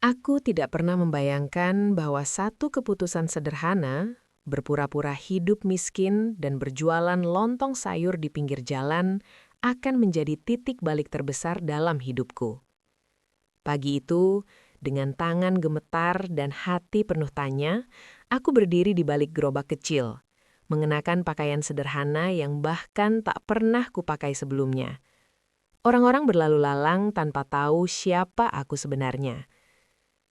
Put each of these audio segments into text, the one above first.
Aku tidak pernah membayangkan bahwa satu keputusan sederhana, berpura-pura hidup miskin dan berjualan lontong sayur di pinggir jalan, akan menjadi titik balik terbesar dalam hidupku. Pagi itu, dengan tangan gemetar dan hati penuh tanya, aku berdiri di balik gerobak kecil, mengenakan pakaian sederhana yang bahkan tak pernah kupakai sebelumnya. Orang-orang berlalu lalang tanpa tahu siapa aku sebenarnya.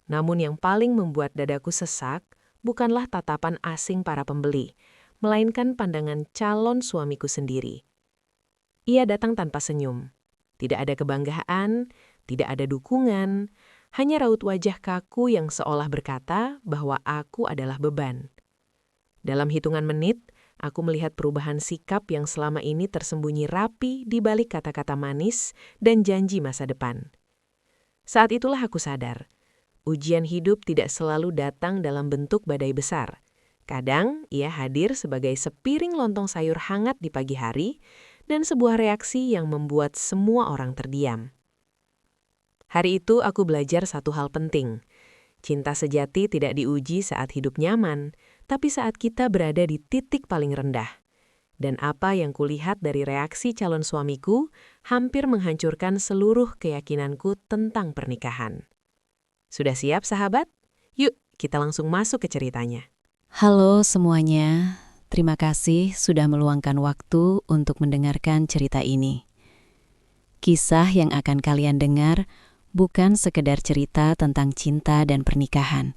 Namun yang paling membuat dadaku sesak bukanlah tatapan asing para pembeli, melainkan pandangan calon suamiku sendiri. Ia datang tanpa senyum. Tidak ada kebanggaan, tidak ada dukungan, hanya raut wajah kaku yang seolah berkata bahwa aku adalah beban. Dalam hitungan menit, aku melihat perubahan sikap yang selama ini tersembunyi rapi di balik kata-kata manis dan janji masa depan. Saat itulah aku sadar, ujian hidup tidak selalu datang dalam bentuk badai besar. Kadang ia hadir sebagai sepiring lontong sayur hangat di pagi hari dan sebuah reaksi yang membuat semua orang terdiam. Hari itu aku belajar satu hal penting. Cinta sejati tidak diuji saat hidup nyaman, tapi saat kita berada di titik paling rendah. Dan apa yang kulihat dari reaksi calon suamiku hampir menghancurkan seluruh keyakinanku tentang pernikahan. Sudah siap, sahabat? Yuk, kita langsung masuk ke ceritanya. Halo semuanya, terima kasih sudah meluangkan waktu untuk mendengarkan cerita ini. Kisah yang akan kalian dengar bukan sekedar cerita tentang cinta dan pernikahan,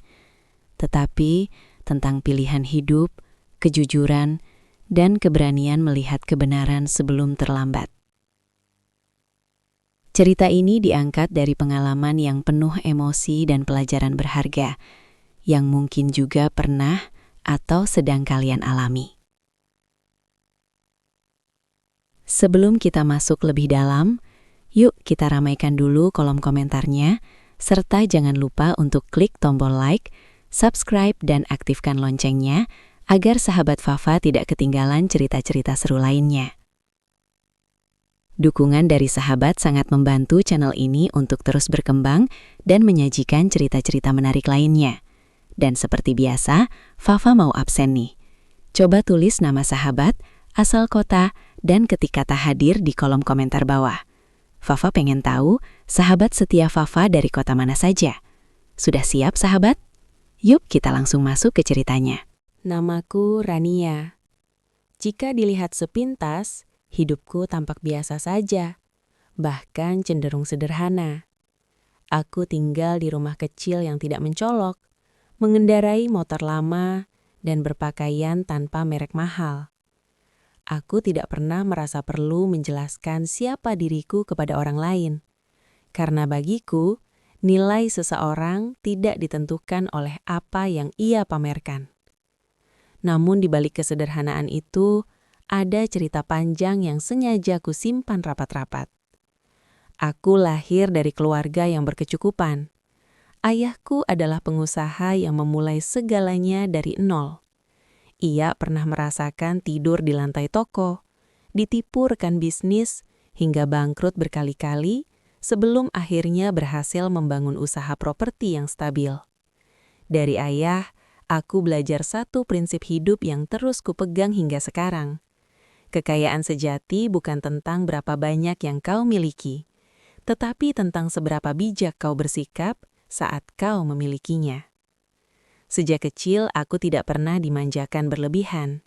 tetapi tentang pilihan hidup, kejujuran, dan keberanian melihat kebenaran sebelum terlambat. Cerita ini diangkat dari pengalaman yang penuh emosi dan pelajaran berharga, yang mungkin juga pernah atau sedang kalian alami. Sebelum kita masuk lebih dalam, yuk kita ramaikan dulu kolom komentarnya, serta jangan lupa untuk klik tombol like, subscribe, dan aktifkan loncengnya agar sahabat Fafa tidak ketinggalan cerita-cerita seru lainnya. Dukungan dari sahabat sangat membantu channel ini untuk terus berkembang dan menyajikan cerita-cerita menarik lainnya. Dan seperti biasa, Fafa mau absen nih. Coba tulis nama sahabat, asal kota, dan ketik kata hadir di kolom komentar bawah. Fafa pengen tahu sahabat setia Fafa dari kota mana saja. Sudah siap sahabat? Yuk kita langsung masuk ke ceritanya. Namaku Rania. Jika dilihat sepintas, hidupku tampak biasa saja, bahkan cenderung sederhana. Aku tinggal di rumah kecil yang tidak mencolok, mengendarai motor lama, dan berpakaian tanpa merek mahal. Aku tidak pernah merasa perlu menjelaskan siapa diriku kepada orang lain, karena bagiku, nilai seseorang tidak ditentukan oleh apa yang ia pamerkan. Namun di balik kesederhanaan itu, ada cerita panjang yang sengaja ku simpan rapat-rapat. Aku lahir dari keluarga yang berkecukupan. Ayahku adalah pengusaha yang memulai segalanya dari nol. Ia pernah merasakan tidur di lantai toko, ditipu rekan bisnis, hingga bangkrut berkali-kali sebelum akhirnya berhasil membangun usaha properti yang stabil. Dari ayah, aku belajar satu prinsip hidup yang terus kupegang hingga sekarang. Kekayaan sejati bukan tentang berapa banyak yang kau miliki, tetapi tentang seberapa bijak kau bersikap saat kau memilikinya. Sejak kecil, aku tidak pernah dimanjakan berlebihan.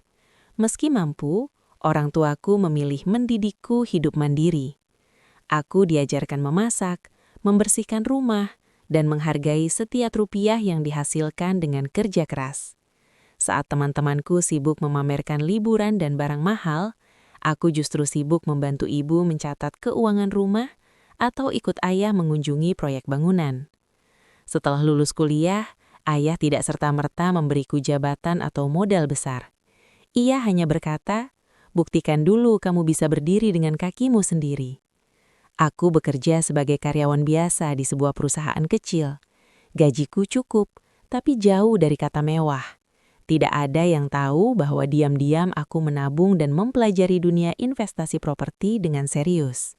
Meski mampu, orang tuaku memilih mendidikku hidup mandiri. Aku diajarkan memasak, membersihkan rumah, dan menghargai setiap rupiah yang dihasilkan dengan kerja keras. Saat teman-temanku sibuk memamerkan liburan dan barang mahal, aku justru sibuk membantu ibu mencatat keuangan rumah atau ikut ayah mengunjungi proyek bangunan. Setelah lulus kuliah, ayah tidak serta-merta memberiku jabatan atau modal besar. Ia hanya berkata, "Buktikan dulu kamu bisa berdiri dengan kakimu sendiri." Aku bekerja sebagai karyawan biasa di sebuah perusahaan kecil. Gajiku cukup, tapi jauh dari kata mewah. Tidak ada yang tahu bahwa diam-diam aku menabung dan mempelajari dunia investasi properti dengan serius.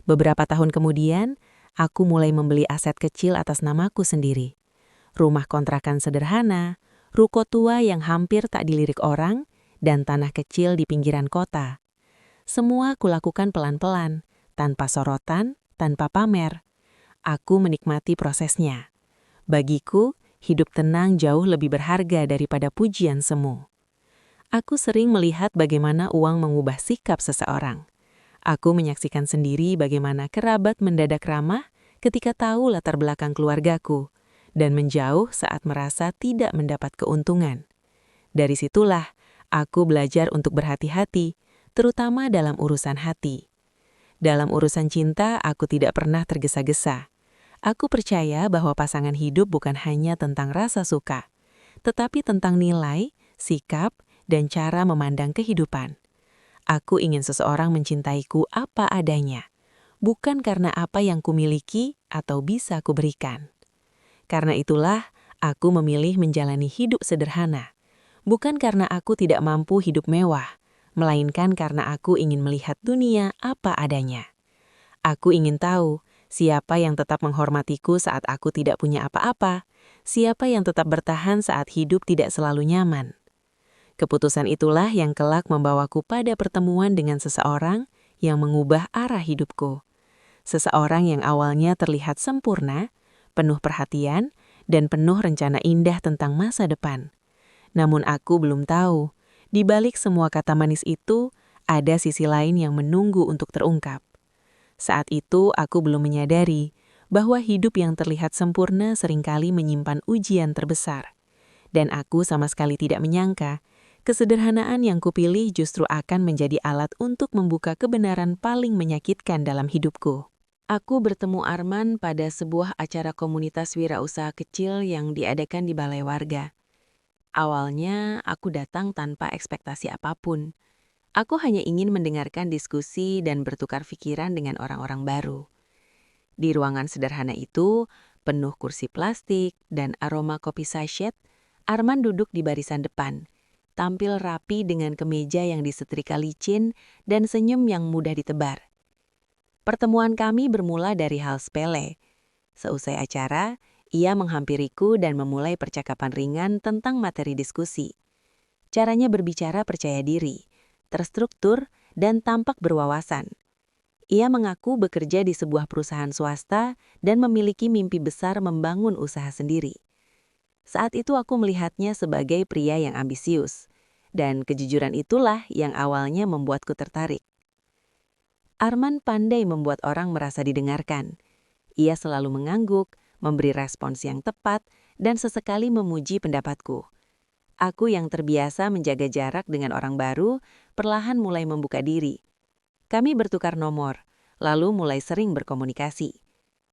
Beberapa tahun kemudian, Aku mulai membeli aset kecil atas namaku sendiri. Rumah kontrakan sederhana, ruko tua yang hampir tak dilirik orang, dan tanah kecil di pinggiran kota. Semua kulakukan pelan-pelan, tanpa sorotan, tanpa pamer. Aku menikmati prosesnya. Bagiku, hidup tenang jauh lebih berharga daripada pujian semu. Aku sering melihat bagaimana uang mengubah sikap seseorang. Aku menyaksikan sendiri bagaimana kerabat mendadak ramah ketika tahu latar belakang keluargaku, dan menjauh saat merasa tidak mendapat keuntungan. Dari situlah, aku belajar untuk berhati-hati, terutama dalam urusan hati. Dalam urusan cinta, aku tidak pernah tergesa-gesa. Aku percaya bahwa pasangan hidup bukan hanya tentang rasa suka, tetapi tentang nilai, sikap, dan cara memandang kehidupan. Aku ingin seseorang mencintaiku apa adanya, bukan karena apa yang kumiliki atau bisa kuberikan. Karena itulah, aku memilih menjalani hidup sederhana, bukan karena aku tidak mampu hidup mewah, melainkan karena aku ingin melihat dunia apa adanya. Aku ingin tahu siapa yang tetap menghormatiku saat aku tidak punya apa-apa, siapa yang tetap bertahan saat hidup tidak selalu nyaman. Keputusan itulah yang kelak membawaku pada pertemuan dengan seseorang yang mengubah arah hidupku. Seseorang yang awalnya terlihat sempurna, penuh perhatian, dan penuh rencana indah tentang masa depan. Namun aku belum tahu, di balik semua kata manis itu, ada sisi lain yang menunggu untuk terungkap. Saat itu aku belum menyadari bahwa hidup yang terlihat sempurna seringkali menyimpan ujian terbesar. Dan aku sama sekali tidak menyangka, kesederhanaan yang kupilih justru akan menjadi alat untuk membuka kebenaran paling menyakitkan dalam hidupku. Aku bertemu Arman pada sebuah acara komunitas wirausaha kecil yang diadakan di balai warga. Awalnya, aku datang tanpa ekspektasi apapun. Aku hanya ingin mendengarkan diskusi dan bertukar pikiran dengan orang-orang baru. Di ruangan sederhana itu, penuh kursi plastik dan aroma kopi sachet, Arman duduk di barisan depan, tampil rapi dengan kemeja yang disetrika licin dan senyum yang mudah ditebar. Pertemuan kami bermula dari hal sepele. Seusai acara, ia menghampiriku dan memulai percakapan ringan tentang materi diskusi. Caranya berbicara percaya diri, terstruktur, dan tampak berwawasan. Ia mengaku bekerja di sebuah perusahaan swasta dan memiliki mimpi besar membangun usaha sendiri. Saat itu aku melihatnya sebagai pria yang ambisius, dan kejujuran itulah yang awalnya membuatku tertarik. Arman pandai membuat orang merasa didengarkan. Ia selalu mengangguk, memberi respons yang tepat, dan sesekali memuji pendapatku. Aku yang terbiasa menjaga jarak dengan orang baru, perlahan mulai membuka diri. Kami bertukar nomor, lalu mulai sering berkomunikasi.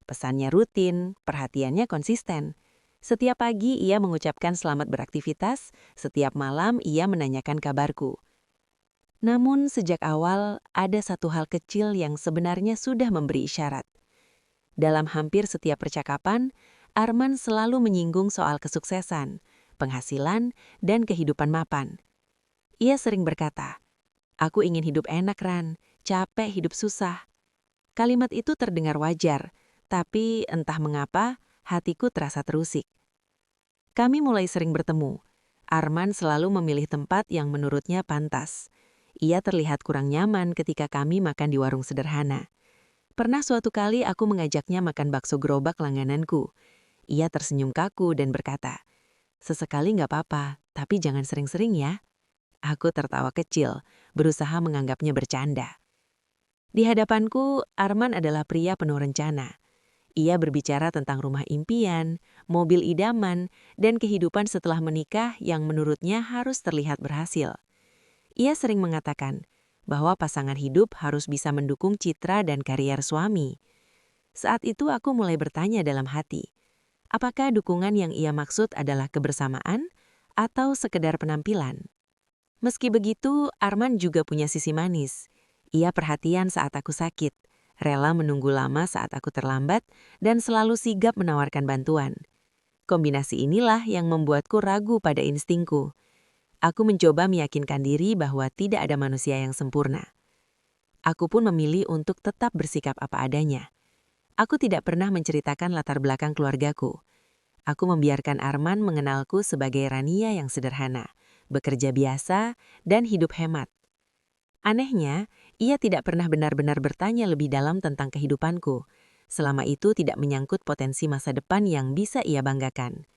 Pesannya rutin, perhatiannya konsisten. Setiap pagi ia mengucapkan selamat beraktivitas, setiap malam ia menanyakan kabarku. Namun sejak awal ada satu hal kecil yang sebenarnya sudah memberi isyarat. Dalam hampir setiap percakapan, Arman selalu menyinggung soal kesuksesan, penghasilan, dan kehidupan mapan. Ia sering berkata, "Aku ingin hidup enak, Ran, capek hidup susah." Kalimat itu terdengar wajar, tapi entah mengapa hatiku terasa terusik. Kami mulai sering bertemu. Arman selalu memilih tempat yang menurutnya pantas. Ia terlihat kurang nyaman ketika kami makan di warung sederhana. Pernah suatu kali aku mengajaknya makan bakso gerobak langgananku. Ia tersenyum kaku dan berkata, "Sesekali nggak apa-apa, tapi jangan sering-sering ya." Aku tertawa kecil, berusaha menganggapnya bercanda. Di hadapanku, Arman adalah pria penuh rencana. Ia berbicara tentang rumah impian, mobil idaman, dan kehidupan setelah menikah yang menurutnya harus terlihat berhasil. Ia sering mengatakan bahwa pasangan hidup harus bisa mendukung citra dan karier suami. Saat itu aku mulai bertanya dalam hati, apakah dukungan yang ia maksud adalah kebersamaan atau sekedar penampilan? Meski begitu, Arman juga punya sisi manis. Ia perhatian saat aku sakit, rela menunggu lama saat aku terlambat, dan selalu sigap menawarkan bantuan. Kombinasi inilah yang membuatku ragu pada instingku. Aku mencoba meyakinkan diri bahwa tidak ada manusia yang sempurna. Aku pun memilih untuk tetap bersikap apa adanya. Aku tidak pernah menceritakan latar belakang keluargaku. Aku membiarkan Arman mengenalku sebagai Rania yang sederhana, bekerja biasa, dan hidup hemat. Anehnya, ia tidak pernah benar-benar bertanya lebih dalam tentang kehidupanku. Selama itu tidak menyangkut potensi masa depan yang bisa ia banggakan.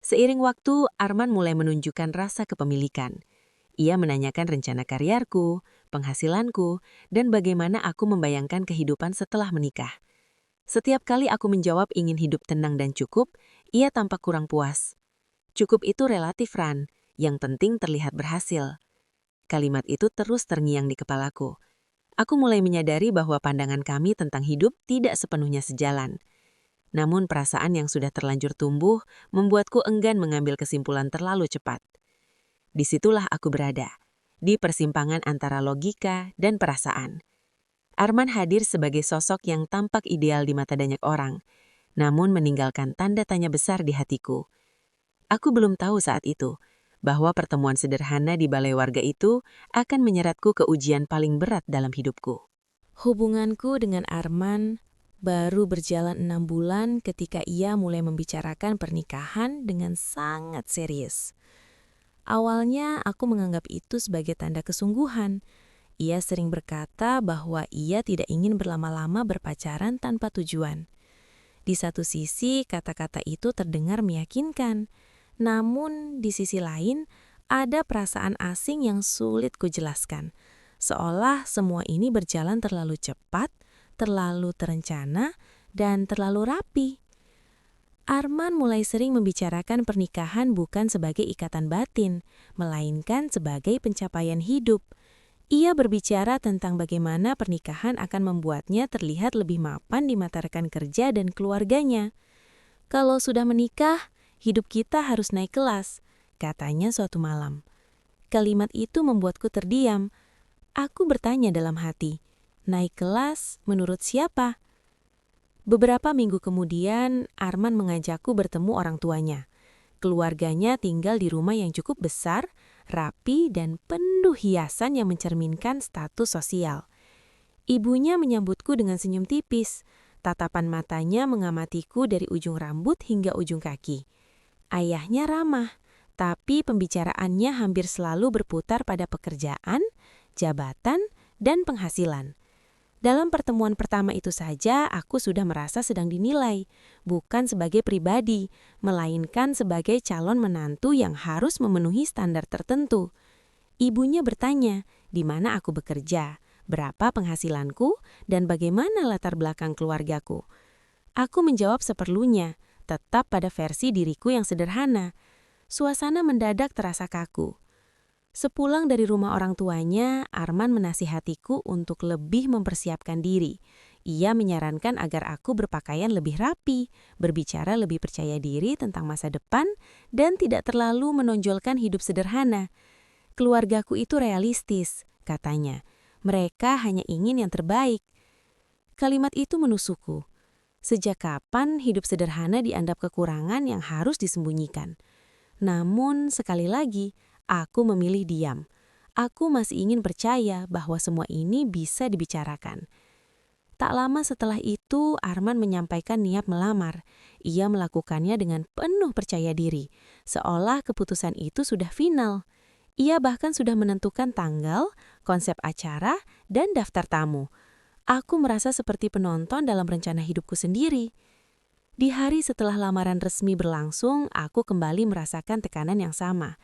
Seiring waktu, Arman mulai menunjukkan rasa kepemilikan. Ia menanyakan rencana karierku, penghasilanku, dan bagaimana aku membayangkan kehidupan setelah menikah. Setiap kali aku menjawab ingin hidup tenang dan cukup, ia tampak kurang puas. Cukup itu relatif, Ran. Yang penting terlihat berhasil. Kalimat itu terus terngiang di kepalaku. Aku mulai menyadari bahwa pandangan kami tentang hidup tidak sepenuhnya sejalan. Namun perasaan yang sudah terlanjur tumbuh membuatku enggan mengambil kesimpulan terlalu cepat. Disitulah aku berada, di persimpangan antara logika dan perasaan. Arman hadir sebagai sosok yang tampak ideal di mata banyak orang, namun meninggalkan tanda tanya besar di hatiku. Aku belum tahu saat itu bahwa pertemuan sederhana di balai warga itu akan menyeratku ke ujian paling berat dalam hidupku. Hubunganku dengan Arman baru berjalan 6 bulan ketika ia mulai membicarakan pernikahan dengan sangat serius. Awalnya aku menganggap itu sebagai tanda kesungguhan. Ia sering berkata bahwa ia tidak ingin berlama-lama berpacaran tanpa tujuan. Di satu sisi, kata-kata itu terdengar meyakinkan. Namun, di sisi lain, ada perasaan asing yang sulit kujelaskan. Seolah semua ini berjalan terlalu cepat, terlalu terencana, dan terlalu rapi. Arman mulai sering membicarakan pernikahan bukan sebagai ikatan batin, melainkan sebagai pencapaian hidup. Ia berbicara tentang bagaimana pernikahan akan membuatnya terlihat lebih mapan di mata rekan kerja dan keluarganya. Kalau sudah menikah, hidup kita harus naik kelas, katanya suatu malam. Kalimat itu membuatku terdiam. Aku bertanya dalam hati, naik kelas menurut siapa? Beberapa minggu kemudian, Arman mengajakku bertemu orang tuanya. Keluarganya tinggal di rumah yang cukup besar, rapi, dan penuh hiasan yang mencerminkan status sosial. Ibunya menyambutku dengan senyum tipis. Tatapan matanya mengamatiku dari ujung rambut hingga ujung kaki. Ayahnya ramah, tapi pembicaraannya hampir selalu berputar pada pekerjaan, jabatan, dan penghasilan. Dalam pertemuan pertama itu saja, aku sudah merasa sedang dinilai, bukan sebagai pribadi, melainkan sebagai calon menantu yang harus memenuhi standar tertentu. Ibunya bertanya, di mana aku bekerja, berapa penghasilanku, dan bagaimana latar belakang keluargaku. Aku menjawab seperlunya, tetap pada versi diriku yang sederhana. Suasana mendadak terasa kaku. Sepulang dari rumah orang tuanya, Arman menasihatiku untuk lebih mempersiapkan diri. Ia menyarankan agar aku berpakaian lebih rapi, berbicara lebih percaya diri tentang masa depan, dan tidak terlalu menonjolkan hidup sederhana. Keluargaku itu realistis, katanya. Mereka hanya ingin yang terbaik. Kalimat itu menusukku. Sejak kapan hidup sederhana dianggap kekurangan yang harus disembunyikan? Namun, sekali lagi, aku memilih diam. Aku masih ingin percaya bahwa semua ini bisa dibicarakan. Tak lama setelah itu, Arman menyampaikan niat melamar. Ia melakukannya dengan penuh percaya diri, seolah keputusan itu sudah final. Ia bahkan sudah menentukan tanggal, konsep acara, dan daftar tamu. Aku merasa seperti penonton dalam rencana hidupku sendiri. Di hari setelah lamaran resmi berlangsung, aku kembali merasakan tekanan yang sama.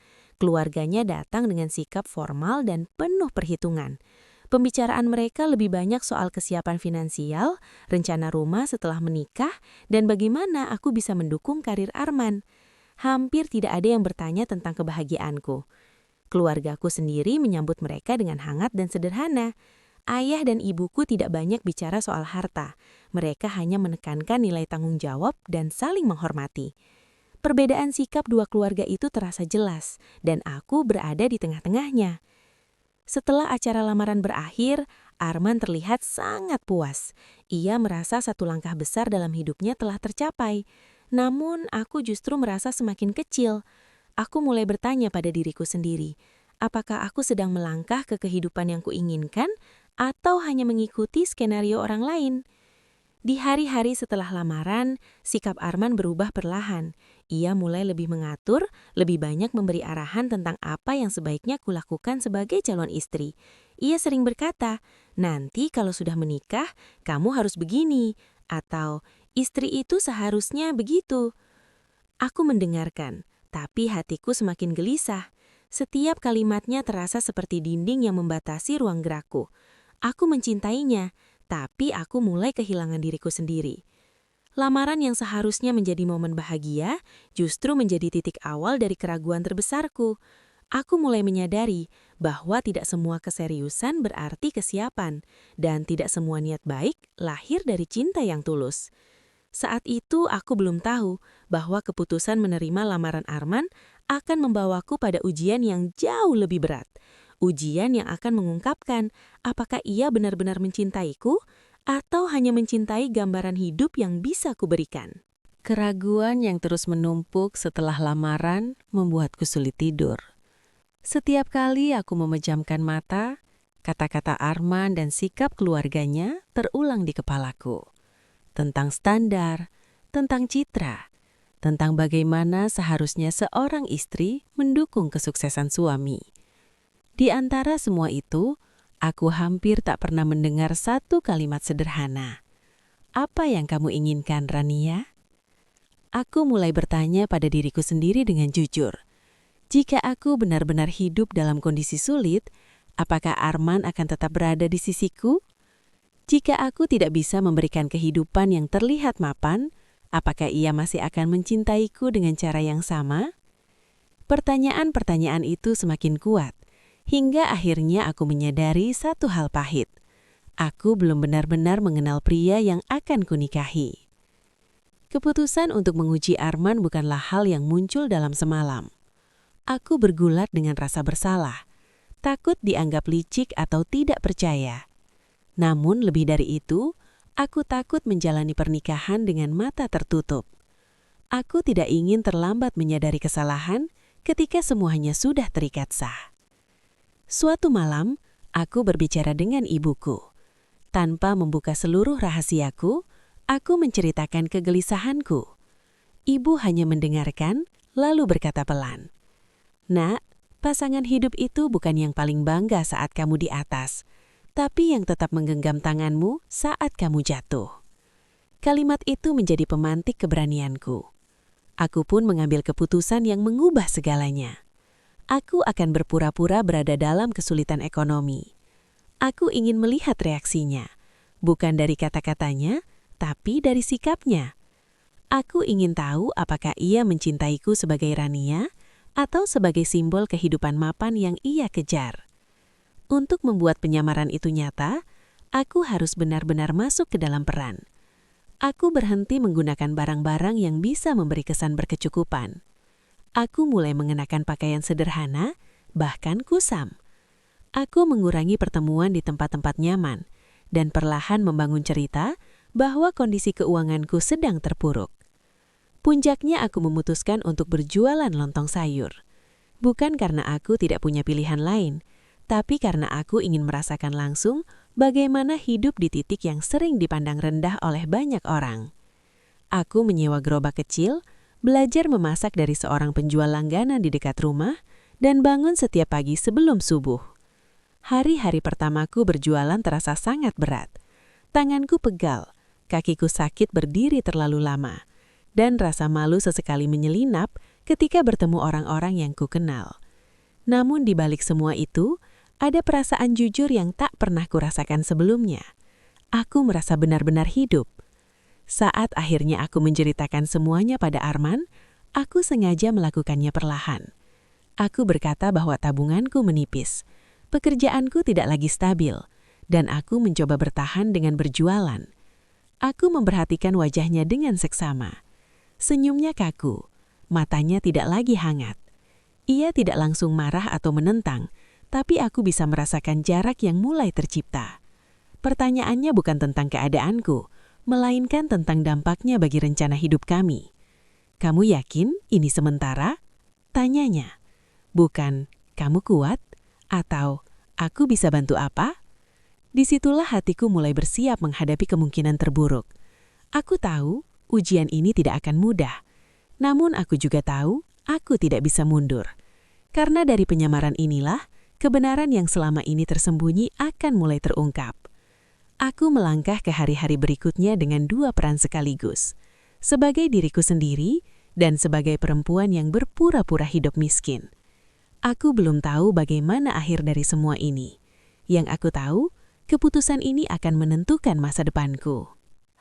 Keluarganya datang dengan sikap formal dan penuh perhitungan. Pembicaraan mereka lebih banyak soal kesiapan finansial, rencana rumah setelah menikah, dan bagaimana aku bisa mendukung karir Arman. Hampir tidak ada yang bertanya tentang kebahagiaanku. Keluargaku sendiri menyambut mereka dengan hangat dan sederhana. Ayah dan ibuku tidak banyak bicara soal harta. Mereka hanya menekankan nilai tanggung jawab dan saling menghormati. Perbedaan sikap dua keluarga itu terasa jelas, dan aku berada di tengah-tengahnya. Setelah acara lamaran berakhir, Arman terlihat sangat puas. Ia merasa satu langkah besar dalam hidupnya telah tercapai. Namun, aku justru merasa semakin kecil. Aku mulai bertanya pada diriku sendiri, apakah aku sedang melangkah ke kehidupan yang kuinginkan, atau hanya mengikuti skenario orang lain? Di hari-hari setelah lamaran, sikap Arman berubah perlahan. Ia mulai lebih mengatur, lebih banyak memberi arahan tentang apa yang sebaiknya kulakukan sebagai calon istri. Ia sering berkata, "Nanti kalau sudah menikah, kamu harus begini," atau "Istri itu seharusnya begitu." Aku mendengarkan, tapi hatiku semakin gelisah. Setiap kalimatnya terasa seperti dinding yang membatasi ruang gerakku. Aku mencintainya, tapi aku mulai kehilangan diriku sendiri. Lamaran yang seharusnya menjadi momen bahagia, justru menjadi titik awal dari keraguan terbesarku. Aku mulai menyadari bahwa tidak semua keseriusan berarti kesiapan, dan tidak semua niat baik lahir dari cinta yang tulus. Saat itu aku belum tahu bahwa keputusan menerima lamaran Arman akan membawaku pada ujian yang jauh lebih berat. Ujian yang akan mengungkapkan apakah ia benar-benar mencintaiku atau hanya mencintai gambaran hidup yang bisa kuberikan. Keraguan yang terus menumpuk setelah lamaran membuatku sulit tidur. Setiap kali aku memejamkan mata, kata-kata Arman dan sikap keluarganya terulang di kepalaku. Tentang standar, tentang citra, tentang bagaimana seharusnya seorang istri mendukung kesuksesan suami. Di antara semua itu, aku hampir tak pernah mendengar satu kalimat sederhana. Apa yang kamu inginkan, Rania? Aku mulai bertanya pada diriku sendiri dengan jujur. Jika aku benar-benar hidup dalam kondisi sulit, apakah Arman akan tetap berada di sisiku? Jika aku tidak bisa memberikan kehidupan yang terlihat mapan, apakah ia masih akan mencintaiku dengan cara yang sama? Pertanyaan-pertanyaan itu semakin kuat, hingga akhirnya aku menyadari satu hal pahit. Aku belum benar-benar mengenal pria yang akan kunikahi. Keputusan untuk menguji Arman bukanlah hal yang muncul dalam semalam. Aku bergulat dengan rasa bersalah, takut dianggap licik atau tidak percaya. Namun lebih dari itu, aku takut menjalani pernikahan dengan mata tertutup. Aku tidak ingin terlambat menyadari kesalahan ketika semuanya sudah terikat sah. Suatu malam, aku berbicara dengan ibuku. Tanpa membuka seluruh rahasiaku, aku menceritakan kegelisahanku. Ibu hanya mendengarkan, lalu berkata pelan, "Nak, pasangan hidup itu bukan yang paling bangga saat kamu di atas, tapi yang tetap menggenggam tanganmu saat kamu jatuh." Kalimat itu menjadi pemantik keberanianku. Aku pun mengambil keputusan yang mengubah segalanya. Aku akan berpura-pura berada dalam kesulitan ekonomi. Aku ingin melihat reaksinya, bukan dari kata-katanya, tapi dari sikapnya. Aku ingin tahu apakah ia mencintaiku sebagai Rania atau sebagai simbol kehidupan mapan yang ia kejar. Untuk membuat penyamaran itu nyata, aku harus benar-benar masuk ke dalam peran. Aku berhenti menggunakan barang-barang yang bisa memberi kesan berkecukupan. Aku mulai mengenakan pakaian sederhana, bahkan kusam. Aku mengurangi pertemuan di tempat-tempat nyaman, dan perlahan membangun cerita bahwa kondisi keuanganku sedang terpuruk. Puncaknya aku memutuskan untuk berjualan lontong sayur. Bukan karena aku tidak punya pilihan lain, tapi karena aku ingin merasakan langsung bagaimana hidup di titik yang sering dipandang rendah oleh banyak orang. Aku menyewa gerobak kecil, belajar memasak dari seorang penjual langganan di dekat rumah, dan bangun setiap pagi sebelum subuh. Hari-hari pertamaku berjualan terasa sangat berat. Tanganku pegal, kakiku sakit berdiri terlalu lama, dan rasa malu sesekali menyelinap ketika bertemu orang-orang yang kukenal. Namun di balik semua itu, ada perasaan jujur yang tak pernah kurasakan sebelumnya. Aku merasa benar-benar hidup. Saat akhirnya aku menceritakan semuanya pada Arman, aku sengaja melakukannya perlahan. Aku berkata bahwa tabunganku menipis, pekerjaanku tidak lagi stabil, dan aku mencoba bertahan dengan berjualan. Aku memperhatikan wajahnya dengan seksama. Senyumnya kaku, matanya tidak lagi hangat. Ia tidak langsung marah atau menentang, tapi aku bisa merasakan jarak yang mulai tercipta. Pertanyaannya bukan tentang keadaanku, melainkan tentang dampaknya bagi rencana hidup kami. "Kamu yakin ini sementara?" tanyanya. Bukan, "Kamu kuat?" atau "Aku bisa bantu apa?" Disitulah hatiku mulai bersiap menghadapi kemungkinan terburuk. Aku tahu ujian ini tidak akan mudah, namun aku juga tahu aku tidak bisa mundur. Karena dari penyamaran inilah, kebenaran yang selama ini tersembunyi akan mulai terungkap. Aku melangkah ke hari-hari berikutnya dengan dua peran sekaligus. Sebagai diriku sendiri dan sebagai perempuan yang berpura-pura hidup miskin. Aku belum tahu bagaimana akhir dari semua ini. Yang aku tahu, keputusan ini akan menentukan masa depanku.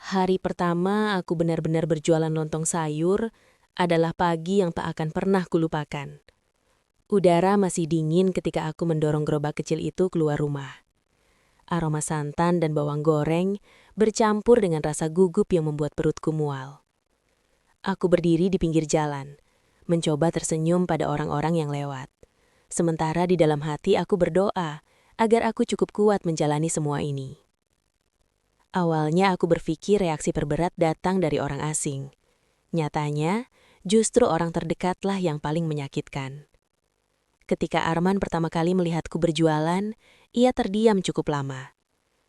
Hari pertama aku benar-benar berjualan lontong sayur adalah pagi yang tak akan pernah kulupakan. Udara masih dingin ketika aku mendorong gerobak kecil itu keluar rumah. Aroma santan dan bawang goreng bercampur dengan rasa gugup yang membuat perutku mual. Aku berdiri di pinggir jalan, mencoba tersenyum pada orang-orang yang lewat. Sementara di dalam hati aku berdoa agar aku cukup kuat menjalani semua ini. Awalnya aku berpikir reaksi terberat datang dari orang asing. Nyatanya, justru orang terdekatlah yang paling menyakitkan. Ketika Arman pertama kali melihatku berjualan, ia terdiam cukup lama.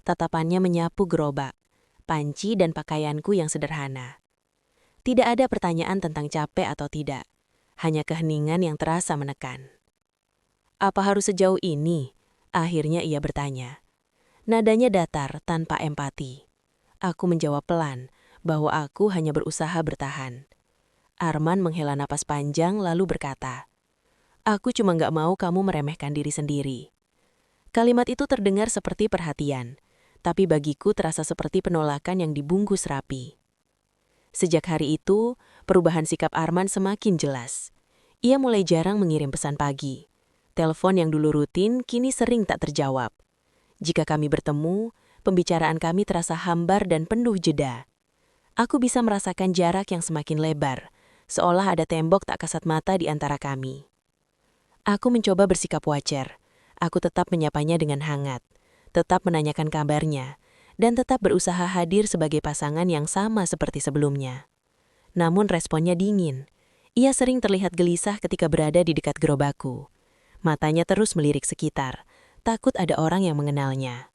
Tatapannya menyapu gerobak, panci dan pakaianku yang sederhana. Tidak ada pertanyaan tentang capek atau tidak, hanya keheningan yang terasa menekan. Apa harus sejauh ini? Akhirnya ia bertanya. Nadanya datar tanpa empati. Aku menjawab pelan bahwa aku hanya berusaha bertahan. Arman menghela napas panjang lalu berkata, "Aku cuma gak mau kamu meremehkan diri sendiri." Kalimat itu terdengar seperti perhatian, tapi bagiku terasa seperti penolakan yang dibungkus rapi. Sejak hari itu, perubahan sikap Arman semakin jelas. Ia mulai jarang mengirim pesan pagi. Telepon yang dulu rutin kini sering tak terjawab. Jika kami bertemu, pembicaraan kami terasa hambar dan penuh jeda. Aku bisa merasakan jarak yang semakin lebar, seolah ada tembok tak kasat mata di antara kami. Aku mencoba bersikap wajar. Aku tetap menyapanya dengan hangat, tetap menanyakan kabarnya, dan tetap berusaha hadir sebagai pasangan yang sama seperti sebelumnya. Namun responnya dingin. Ia sering terlihat gelisah ketika berada di dekat gerobakku. Matanya terus melirik sekitar, takut ada orang yang mengenalnya.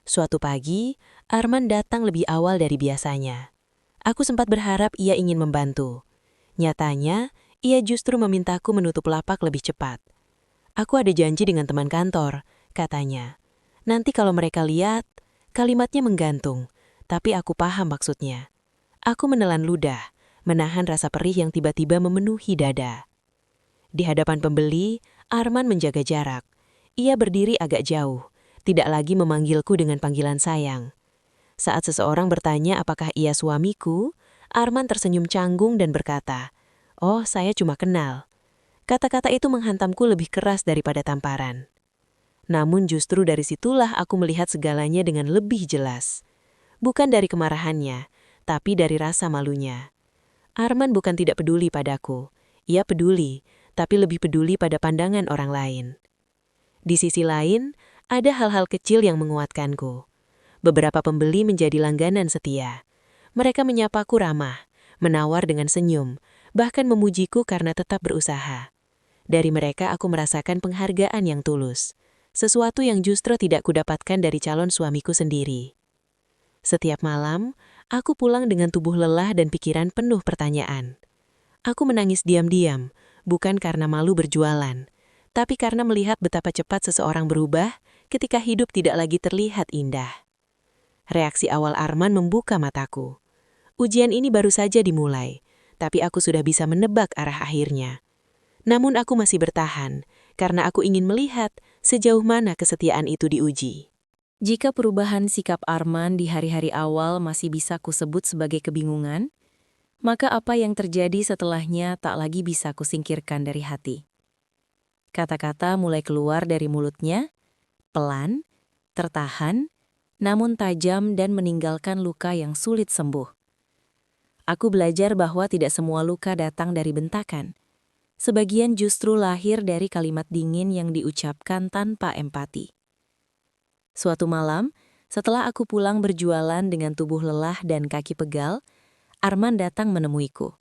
Suatu pagi, Arman datang lebih awal dari biasanya. Aku sempat berharap ia ingin membantu. Nyatanya, ia justru memintaku menutup lapak lebih cepat. "Aku ada janji dengan teman kantor," katanya. "Nanti kalau mereka lihat," kalimatnya menggantung, tapi aku paham maksudnya. Aku menelan ludah, menahan rasa perih yang tiba-tiba memenuhi dada. Di hadapan pembeli, Arman menjaga jarak. Ia berdiri agak jauh, tidak lagi memanggilku dengan panggilan sayang. Saat seseorang bertanya apakah ia suamiku, Arman tersenyum canggung dan berkata, "Oh, saya cuma kenal." Kata-kata itu menghantamku lebih keras daripada tamparan. Namun justru dari situlah aku melihat segalanya dengan lebih jelas. Bukan dari kemarahannya, tapi dari rasa malunya. Arman bukan tidak peduli padaku. Ia peduli, tapi lebih peduli pada pandangan orang lain. Di sisi lain, ada hal-hal kecil yang menguatkanku. Beberapa pembeli menjadi langganan setia. Mereka menyapaku ramah, menawar dengan senyum, bahkan memujiku karena tetap berusaha. Dari mereka aku merasakan penghargaan yang tulus, sesuatu yang justru tidak kudapatkan dari calon suamiku sendiri. Setiap malam, aku pulang dengan tubuh lelah dan pikiran penuh pertanyaan. Aku menangis diam-diam, bukan karena malu berjualan, tapi karena melihat betapa cepat seseorang berubah ketika hidup tidak lagi terlihat indah. Reaksi awal Arman membuka mataku. Ujian ini baru saja dimulai, tapi aku sudah bisa menebak arah akhirnya. Namun aku masih bertahan, karena aku ingin melihat sejauh mana kesetiaan itu diuji. Jika perubahan sikap Arman di hari-hari awal masih bisa kusebut sebagai kebingungan, maka apa yang terjadi setelahnya tak lagi bisa kusingkirkan dari hati. Kata-kata mulai keluar dari mulutnya, pelan, tertahan, namun tajam dan meninggalkan luka yang sulit sembuh. Aku belajar bahwa tidak semua luka datang dari bentakan. Sebagian justru lahir dari kalimat dingin yang diucapkan tanpa empati. Suatu malam, setelah aku pulang berjualan dengan tubuh lelah dan kaki pegal, Arman datang menemuiku.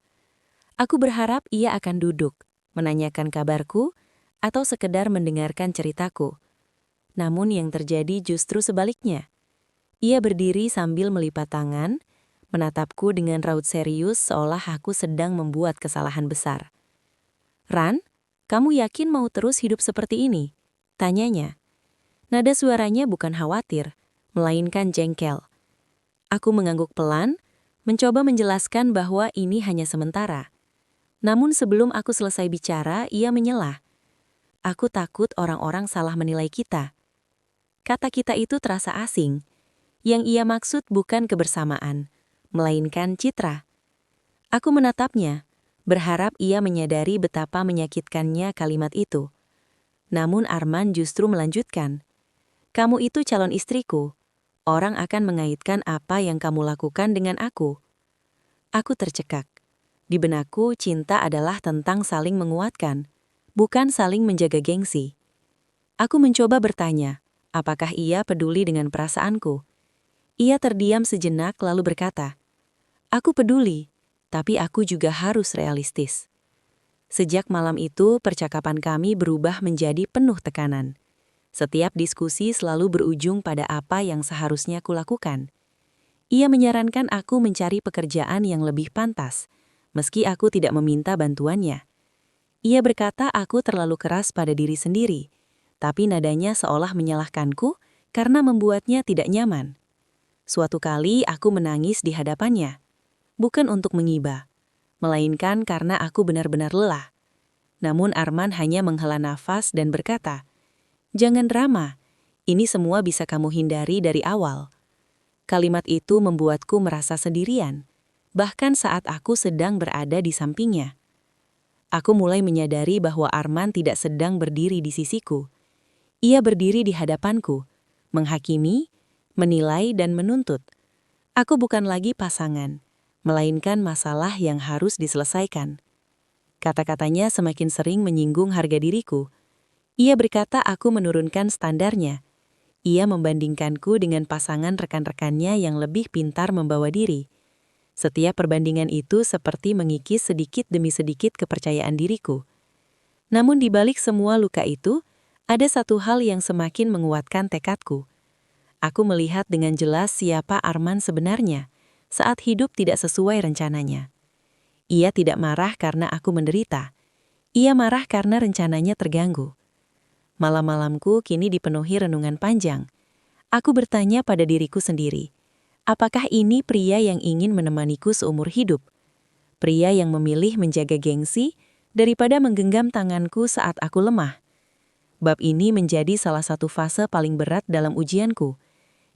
Aku berharap ia akan duduk, menanyakan kabarku, atau sekedar mendengarkan ceritaku. Namun yang terjadi justru sebaliknya. Ia berdiri sambil melipat tangan, menatapku dengan raut serius seolah aku sedang membuat kesalahan besar. "Ran, kamu yakin mau terus hidup seperti ini?" tanyanya. Nada suaranya bukan khawatir, melainkan jengkel. Aku mengangguk pelan, mencoba menjelaskan bahwa ini hanya sementara. Namun sebelum aku selesai bicara, ia menyela. "Aku takut orang-orang salah menilai kita." Kata kita itu terasa asing. Yang ia maksud bukan kebersamaan, melainkan citra. Aku menatapnya, berharap ia menyadari betapa menyakitkannya kalimat itu. Namun Arman justru melanjutkan, "Kamu itu calon istriku. Orang akan mengaitkan apa yang kamu lakukan dengan aku." Aku tercekak. Di benakku, cinta adalah tentang saling menguatkan, bukan saling menjaga gengsi. Aku mencoba bertanya, apakah ia peduli dengan perasaanku? Ia terdiam sejenak lalu berkata, "Aku peduli, tapi aku juga harus realistis." Sejak malam itu, percakapan kami berubah menjadi penuh tekanan. Setiap diskusi selalu berujung pada apa yang seharusnya kulakukan. Ia menyarankan aku mencari pekerjaan yang lebih pantas, meski aku tidak meminta bantuannya. Ia berkata aku terlalu keras pada diri sendiri, tapi nadanya seolah menyalahkanku karena membuatnya tidak nyaman. Suatu kali aku menangis di hadapannya, bukan untuk mengibah, melainkan karena aku benar-benar lelah. Namun Arman hanya menghela nafas dan berkata, "Jangan drama, ini semua bisa kamu hindari dari awal." Kalimat itu membuatku merasa sendirian, bahkan saat aku sedang berada di sampingnya. Aku mulai menyadari bahwa Arman tidak sedang berdiri di sisiku. Ia berdiri di hadapanku, menghakimi, menilai dan menuntut. Aku bukan lagi pasangan, melainkan masalah yang harus diselesaikan. Kata-katanya semakin sering menyinggung harga diriku. Ia berkata aku menurunkan standarnya. Ia membandingkanku dengan pasangan rekan-rekannya yang lebih pintar membawa diri. Setiap perbandingan itu seperti mengikis sedikit demi sedikit kepercayaan diriku. Namun di balik semua luka itu, ada satu hal yang semakin menguatkan tekadku. Aku melihat dengan jelas siapa Arman sebenarnya saat hidup tidak sesuai rencananya. Ia tidak marah karena aku menderita. Ia marah karena rencananya terganggu. Malam-malamku kini dipenuhi renungan panjang. Aku bertanya pada diriku sendiri, apakah ini pria yang ingin menemaniku seumur hidup? Pria yang memilih menjaga gengsi daripada menggenggam tanganku saat aku lemah. Bab ini menjadi salah satu fase paling berat dalam ujianku.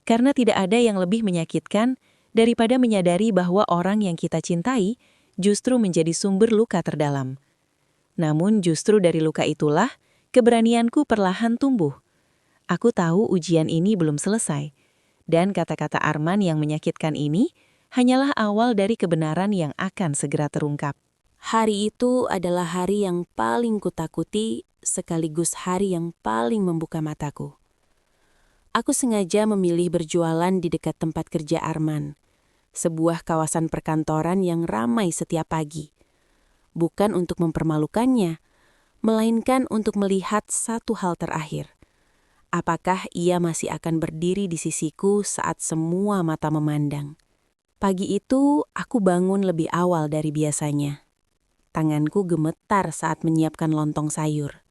Karena tidak ada yang lebih menyakitkan daripada menyadari bahwa orang yang kita cintai justru menjadi sumber luka terdalam. Namun justru dari luka itulah keberanianku perlahan tumbuh. Aku tahu ujian ini belum selesai, dan kata-kata Arman yang menyakitkan ini hanyalah awal dari kebenaran yang akan segera terungkap. Hari itu adalah hari yang paling kutakuti sekaligus hari yang paling membuka mataku. Aku sengaja memilih berjualan di dekat tempat kerja Arman, sebuah kawasan perkantoran yang ramai setiap pagi. Bukan untuk mempermalukannya, melainkan untuk melihat satu hal terakhir. Apakah ia masih akan berdiri di sisiku saat semua mata memandang? Pagi itu, aku bangun lebih awal dari biasanya. Tanganku gemetar saat menyiapkan lontong sayur.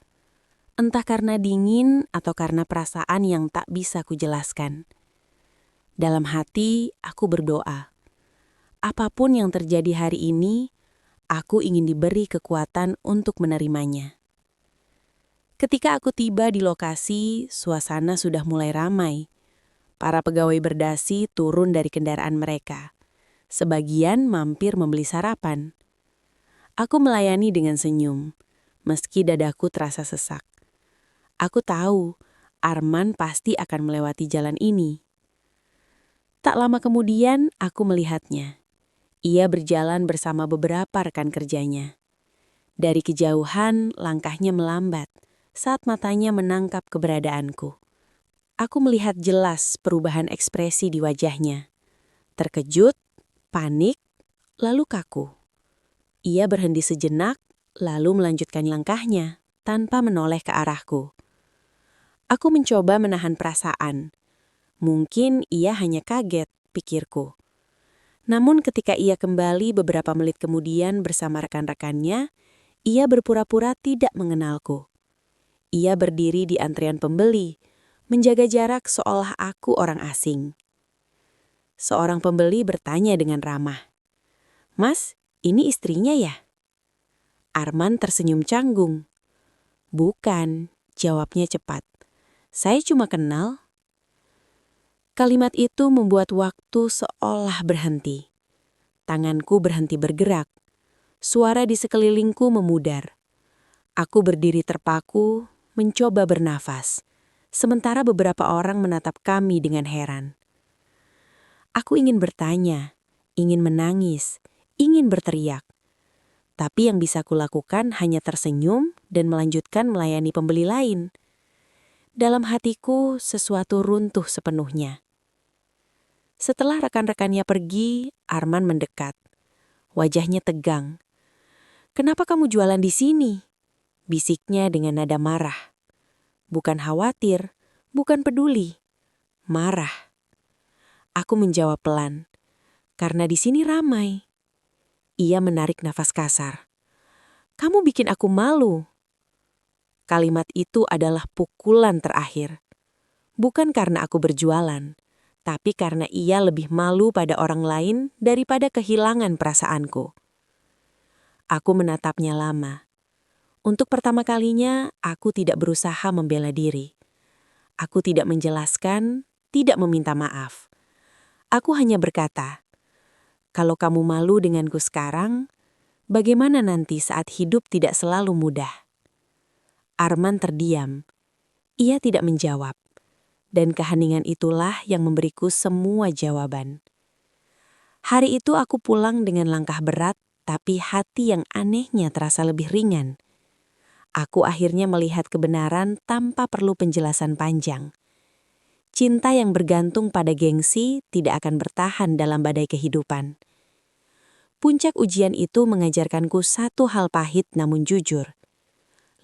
Entah karena dingin atau karena perasaan yang tak bisa kujelaskan. Dalam hati, aku berdoa. Apapun yang terjadi hari ini, aku ingin diberi kekuatan untuk menerimanya. Ketika aku tiba di lokasi, suasana sudah mulai ramai. Para pegawai berdasi turun dari kendaraan mereka. Sebagian mampir membeli sarapan. Aku melayani dengan senyum, meski dadaku terasa sesak. Aku tahu, Arman pasti akan melewati jalan ini. Tak lama kemudian, aku melihatnya. Ia berjalan bersama beberapa rekan kerjanya. Dari kejauhan, langkahnya melambat saat matanya menangkap keberadaanku. Aku melihat jelas perubahan ekspresi di wajahnya. Terkejut, panik, lalu kaku. Ia berhenti sejenak, lalu melanjutkan langkahnya tanpa menoleh ke arahku. Aku mencoba menahan perasaan. Mungkin ia hanya kaget, pikirku. Namun ketika ia kembali beberapa menit kemudian bersama rekan-rekannya, ia berpura-pura tidak mengenalku. Ia berdiri di antrian pembeli, menjaga jarak seolah aku orang asing. Seorang pembeli bertanya dengan ramah, "Mas, ini istrinya ya?" Arman tersenyum canggung. "Bukan," jawabnya cepat. "Saya cuma kenal." Kalimat itu membuat waktu seolah berhenti. Tanganku berhenti bergerak. Suara di sekelilingku memudar. Aku berdiri terpaku, mencoba bernafas. Sementara beberapa orang menatap kami dengan heran. Aku ingin bertanya, ingin menangis, ingin berteriak. Tapi yang bisa kulakukan hanya tersenyum dan melanjutkan melayani pembeli lain. Dalam hatiku, sesuatu runtuh sepenuhnya. Setelah rekan-rekannya pergi, Arman mendekat. Wajahnya tegang. "Kenapa kamu jualan di sini?" bisiknya dengan nada marah. Bukan khawatir, bukan peduli. Marah. Aku menjawab pelan. "Karena di sini ramai." Ia menarik nafas kasar. "Kamu bikin aku malu." Kalimat itu adalah pukulan terakhir. Bukan karena aku berjualan, tapi karena ia lebih malu pada orang lain daripada kehilangan perasaanku. Aku menatapnya lama. Untuk pertama kalinya, aku tidak berusaha membela diri. Aku tidak menjelaskan, tidak meminta maaf. Aku hanya berkata, "Kalau kamu malu denganku sekarang, bagaimana nanti saat hidup tidak selalu mudah?" Arman terdiam. Ia tidak menjawab. Dan keheningan itulah yang memberiku semua jawaban. Hari itu aku pulang dengan langkah berat, tapi hati yang anehnya terasa lebih ringan. Aku akhirnya melihat kebenaran tanpa perlu penjelasan panjang. Cinta yang bergantung pada gengsi tidak akan bertahan dalam badai kehidupan. Puncak ujian itu mengajarkanku satu hal pahit namun jujur.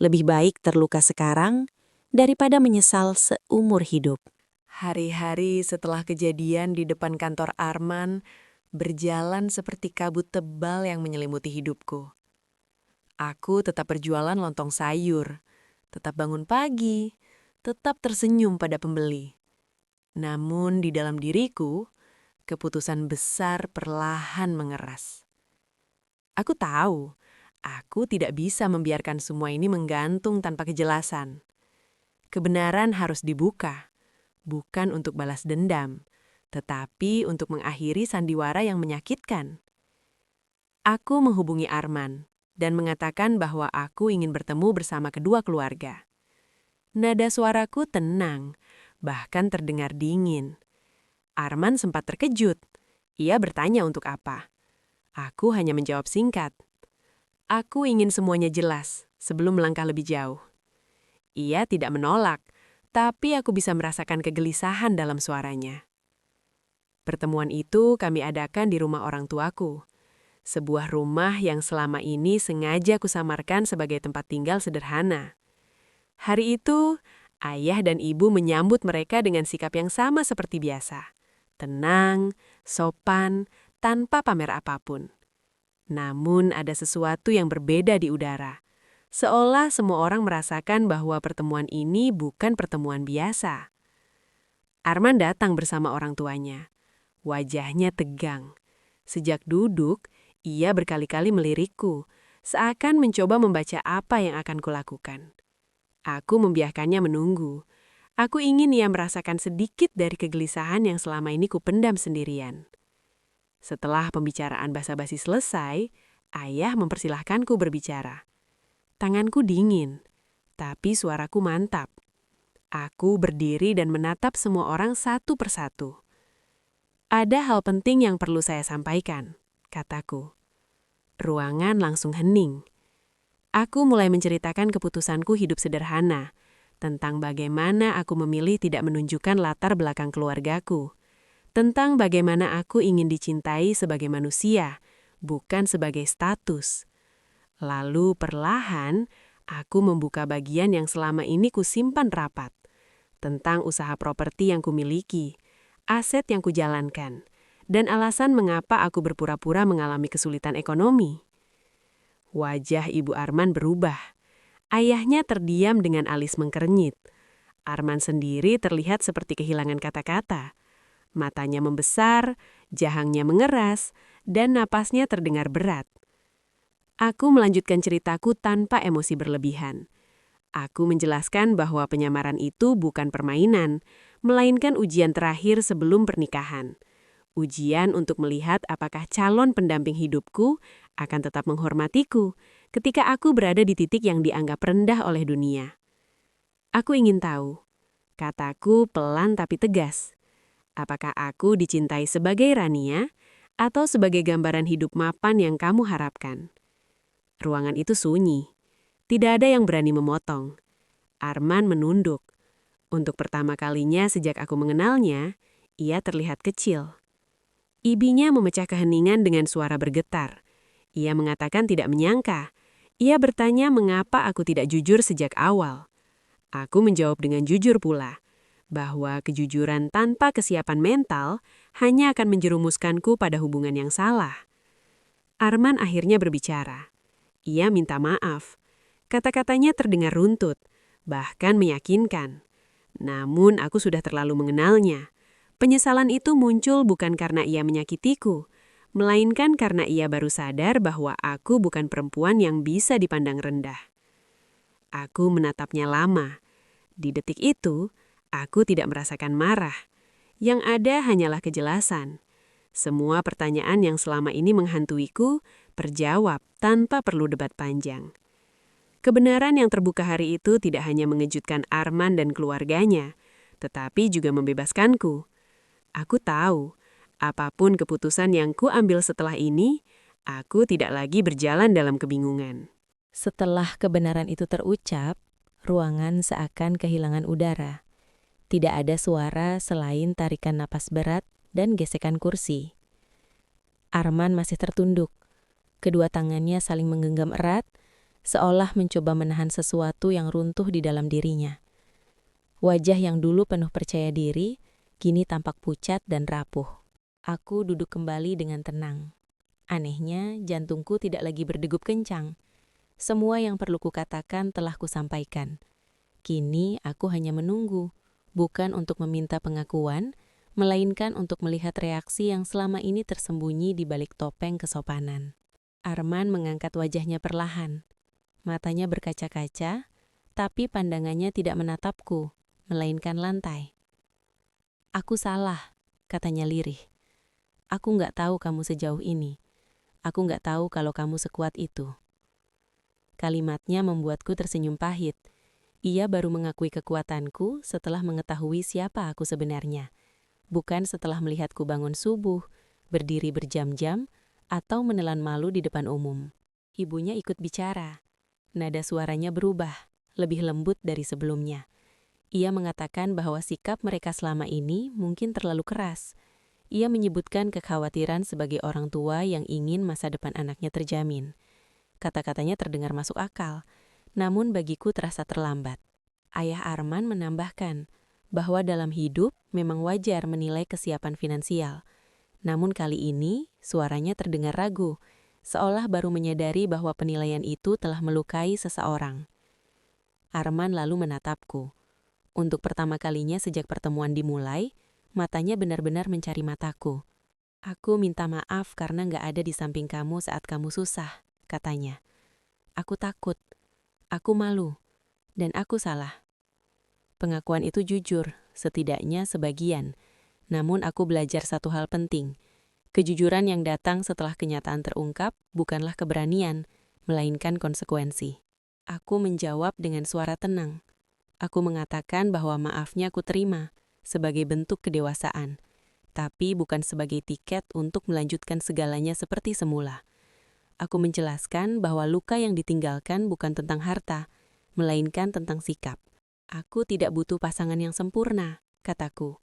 Lebih baik terluka sekarang daripada menyesal seumur hidup. Hari-hari setelah kejadian di depan kantor Arman berjalan seperti kabut tebal yang menyelimuti hidupku. Aku tetap berjualan lontong sayur, tetap bangun pagi, tetap tersenyum pada pembeli. Namun di dalam diriku, keputusan besar perlahan mengeras. Aku tahu, aku tidak bisa membiarkan semua ini menggantung tanpa kejelasan. Kebenaran harus dibuka, bukan untuk balas dendam, tetapi untuk mengakhiri sandiwara yang menyakitkan. Aku menghubungi Arman dan mengatakan bahwa aku ingin bertemu bersama kedua keluarga. Nada suaraku tenang, bahkan terdengar dingin. Arman sempat terkejut. Ia bertanya untuk apa. Aku hanya menjawab singkat. Aku ingin semuanya jelas sebelum melangkah lebih jauh. Ia tidak menolak, tapi aku bisa merasakan kegelisahan dalam suaranya. Pertemuan itu kami adakan di rumah orang tuaku. Sebuah rumah yang selama ini sengaja kusamarkan sebagai tempat tinggal sederhana. Hari itu, ayah dan ibu menyambut mereka dengan sikap yang sama seperti biasa. Tenang, sopan, tanpa pamer apapun. Namun ada sesuatu yang berbeda di udara. Seolah semua orang merasakan bahwa pertemuan ini bukan pertemuan biasa. Arman datang bersama orang tuanya. Wajahnya tegang. Sejak duduk, ia berkali-kali melirikku, seakan mencoba membaca apa yang akan kulakukan. Aku membiarkannya menunggu. Aku ingin ia merasakan sedikit dari kegelisahan yang selama ini kupendam sendirian. Setelah pembicaraan basa-basi selesai, ayah mempersilahkanku berbicara. Tanganku dingin, tapi suaraku mantap. Aku berdiri dan menatap semua orang satu persatu. "Ada hal penting yang perlu saya sampaikan," kataku. Ruangan langsung hening. Aku mulai menceritakan keputusanku hidup sederhana, tentang bagaimana aku memilih tidak menunjukkan latar belakang keluargaku, tentang bagaimana aku ingin dicintai sebagai manusia, bukan sebagai status. Lalu perlahan, aku membuka bagian yang selama ini kusimpan rapat, tentang usaha properti yang kumiliki, aset yang kujalankan, dan alasan mengapa aku berpura-pura mengalami kesulitan ekonomi. Wajah Ibu Arman berubah. Ayahnya terdiam dengan alis mengkernyit. Arman sendiri terlihat seperti kehilangan kata-kata. Matanya membesar, jahangnya mengeras, dan napasnya terdengar berat. Aku melanjutkan ceritaku tanpa emosi berlebihan. Aku menjelaskan bahwa penyamaran itu bukan permainan, melainkan ujian terakhir sebelum pernikahan. Ujian untuk melihat apakah calon pendamping hidupku akan tetap menghormatiku ketika aku berada di titik yang dianggap rendah oleh dunia. Aku ingin tahu, kataku pelan tapi tegas. Apakah aku dicintai sebagai Rania atau sebagai gambaran hidup mapan yang kamu harapkan? Ruangan itu sunyi. Tidak ada yang berani memotong. Arman menunduk. Untuk pertama kalinya sejak aku mengenalnya, ia terlihat kecil. Ibinya memecah keheningan dengan suara bergetar. Ia mengatakan tidak menyangka. Ia bertanya mengapa aku tidak jujur sejak awal. Aku menjawab dengan jujur pula, bahwa kejujuran tanpa kesiapan mental hanya akan menjerumuskanku pada hubungan yang salah. Arman akhirnya berbicara. Ia minta maaf. Kata-katanya terdengar runtut, bahkan meyakinkan. Namun aku sudah terlalu mengenalnya. Penyesalan itu muncul bukan karena ia menyakitiku, melainkan karena ia baru sadar bahwa aku bukan perempuan yang bisa dipandang rendah. Aku menatapnya lama. Di detik itu, aku tidak merasakan marah. Yang ada hanyalah kejelasan. Semua pertanyaan yang selama ini menghantuiku terjawab tanpa perlu debat panjang. Kebenaran yang terbuka hari itu tidak hanya mengejutkan Arman dan keluarganya, tetapi juga membebaskanku. Aku tahu, apapun keputusan yang kuambil setelah ini, aku tidak lagi berjalan dalam kebingungan. Setelah kebenaran itu terucap, ruangan seakan kehilangan udara. Tidak ada suara selain tarikan napas berat dan gesekan kursi. Arman masih tertunduk. Kedua tangannya saling menggenggam erat, seolah mencoba menahan sesuatu yang runtuh di dalam dirinya. Wajah yang dulu penuh percaya diri, kini tampak pucat dan rapuh. Aku duduk kembali dengan tenang. Anehnya, jantungku tidak lagi berdegup kencang. Semua yang perlu kukatakan telah kusampaikan. Kini aku hanya menunggu, bukan untuk meminta pengakuan, melainkan untuk melihat reaksi yang selama ini tersembunyi di balik topeng kesopanan. Arman mengangkat wajahnya perlahan. Matanya berkaca-kaca, tapi pandangannya tidak menatapku, melainkan lantai. "Aku salah," katanya lirih. "Aku nggak tahu kamu sejauh ini. Aku nggak tahu kalau kamu sekuat itu." Kalimatnya membuatku tersenyum pahit. Ia baru mengakui kekuatanku setelah mengetahui siapa aku sebenarnya. Bukan setelah melihatku bangun subuh, berdiri berjam-jam, atau menelan malu di depan umum. Ibunya ikut bicara. Nada suaranya berubah, lebih lembut dari sebelumnya. Ia mengatakan bahwa sikap mereka selama ini mungkin terlalu keras. Ia menyebutkan kekhawatiran sebagai orang tua yang ingin masa depan anaknya terjamin. Kata-katanya terdengar masuk akal, namun bagiku terasa terlambat. Ayah Arman menambahkan bahwa dalam hidup memang wajar menilai kesiapan finansial. Namun kali ini suaranya terdengar ragu, seolah baru menyadari bahwa penilaian itu telah melukai seseorang. Arman lalu menatapku. Untuk pertama kalinya sejak pertemuan dimulai, matanya benar-benar mencari mataku. "Aku minta maaf karena nggak ada di samping kamu saat kamu susah," katanya. "Aku takut, aku malu, dan aku salah." Pengakuan itu jujur, setidaknya sebagian. Namun aku belajar satu hal penting. Kejujuran yang datang setelah kenyataan terungkap bukanlah keberanian, melainkan konsekuensi. Aku menjawab dengan suara tenang. Aku mengatakan bahwa maafnya aku terima sebagai bentuk kedewasaan, tapi bukan sebagai tiket untuk melanjutkan segalanya seperti semula. Aku menjelaskan bahwa luka yang ditinggalkan bukan tentang harta, melainkan tentang sikap. "Aku tidak butuh pasangan yang sempurna," kataku.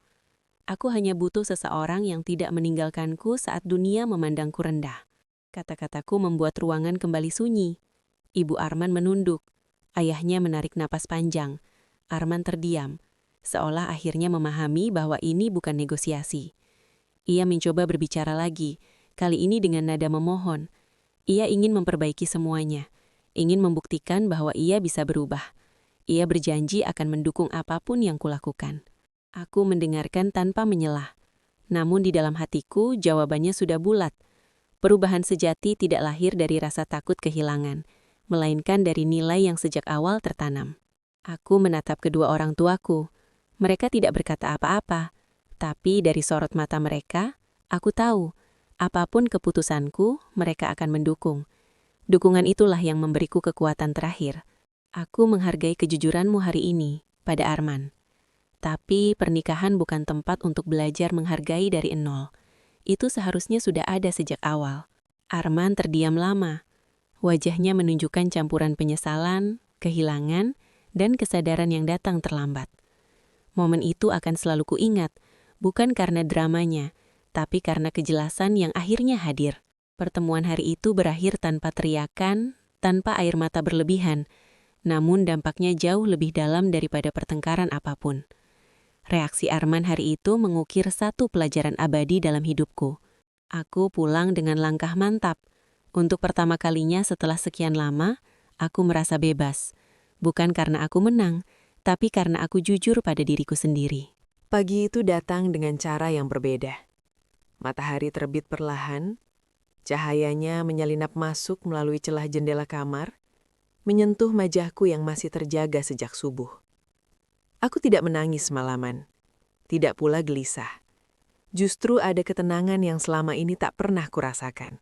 "Aku hanya butuh seseorang yang tidak meninggalkanku saat dunia memandangku rendah." Kata-kataku membuat ruangan kembali sunyi. Ibu Arman menunduk. Ayahnya menarik napas panjang. Arman terdiam, seolah akhirnya memahami bahwa ini bukan negosiasi. Ia mencoba berbicara lagi, kali ini dengan nada memohon. Ia ingin memperbaiki semuanya, ingin membuktikan bahwa ia bisa berubah. Ia berjanji akan mendukung apapun yang kulakukan. Aku mendengarkan tanpa menyelah. Namun di dalam hatiku, jawabannya sudah bulat. Perubahan sejati tidak lahir dari rasa takut kehilangan, melainkan dari nilai yang sejak awal tertanam. Aku menatap kedua orang tuaku. Mereka tidak berkata apa-apa, tapi dari sorot mata mereka, aku tahu, apapun keputusanku, mereka akan mendukung. Dukungan itulah yang memberiku kekuatan terakhir. Aku menghargai kejujuranmu hari ini, pada Arman. Tapi pernikahan bukan tempat untuk belajar menghargai dari nol. Itu seharusnya sudah ada sejak awal. Arman terdiam lama. Wajahnya menunjukkan campuran penyesalan, kehilangan, dan kesadaran yang datang terlambat. Momen itu akan selalu kuingat, bukan karena dramanya, tapi karena kejelasan yang akhirnya hadir. Pertemuan hari itu berakhir tanpa teriakan, tanpa air mata berlebihan, namun dampaknya jauh lebih dalam daripada pertengkaran apapun. Reaksi Arman hari itu mengukir satu pelajaran abadi dalam hidupku. Aku pulang dengan langkah mantap. Untuk pertama kalinya setelah sekian lama, aku merasa bebas. Bukan karena aku menang, tapi karena aku jujur pada diriku sendiri. Pagi itu datang dengan cara yang berbeda. Matahari terbit perlahan, cahayanya menyelinap masuk melalui celah jendela kamar, menyentuh wajahku yang masih terjaga sejak subuh. Aku tidak menangis semalaman, tidak pula gelisah. Justru ada ketenangan yang selama ini tak pernah kurasakan.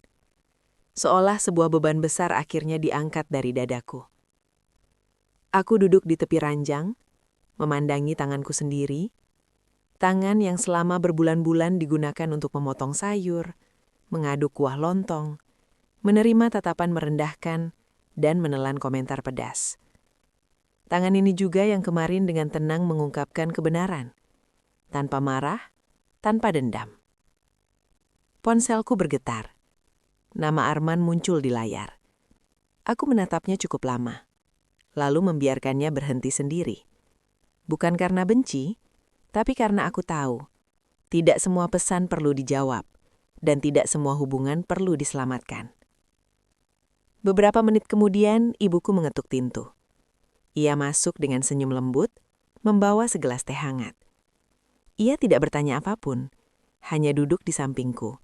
Seolah sebuah beban besar akhirnya diangkat dari dadaku. Aku duduk di tepi ranjang, memandangi tanganku sendiri, tangan yang selama berbulan-bulan digunakan untuk memotong sayur, mengaduk kuah lontong, menerima tatapan merendahkan, dan menelan komentar pedas. Tangan ini juga yang kemarin dengan tenang mengungkapkan kebenaran, tanpa marah, tanpa dendam. Ponselku bergetar. Nama Arman muncul di layar. Aku menatapnya cukup lama, lalu membiarkannya berhenti sendiri. Bukan karena benci, tapi karena aku tahu, tidak semua pesan perlu dijawab, dan tidak semua hubungan perlu diselamatkan. Beberapa menit kemudian, ibuku mengetuk pintu. Ia masuk dengan senyum lembut, membawa segelas teh hangat. Ia tidak bertanya apapun, hanya duduk di sampingku.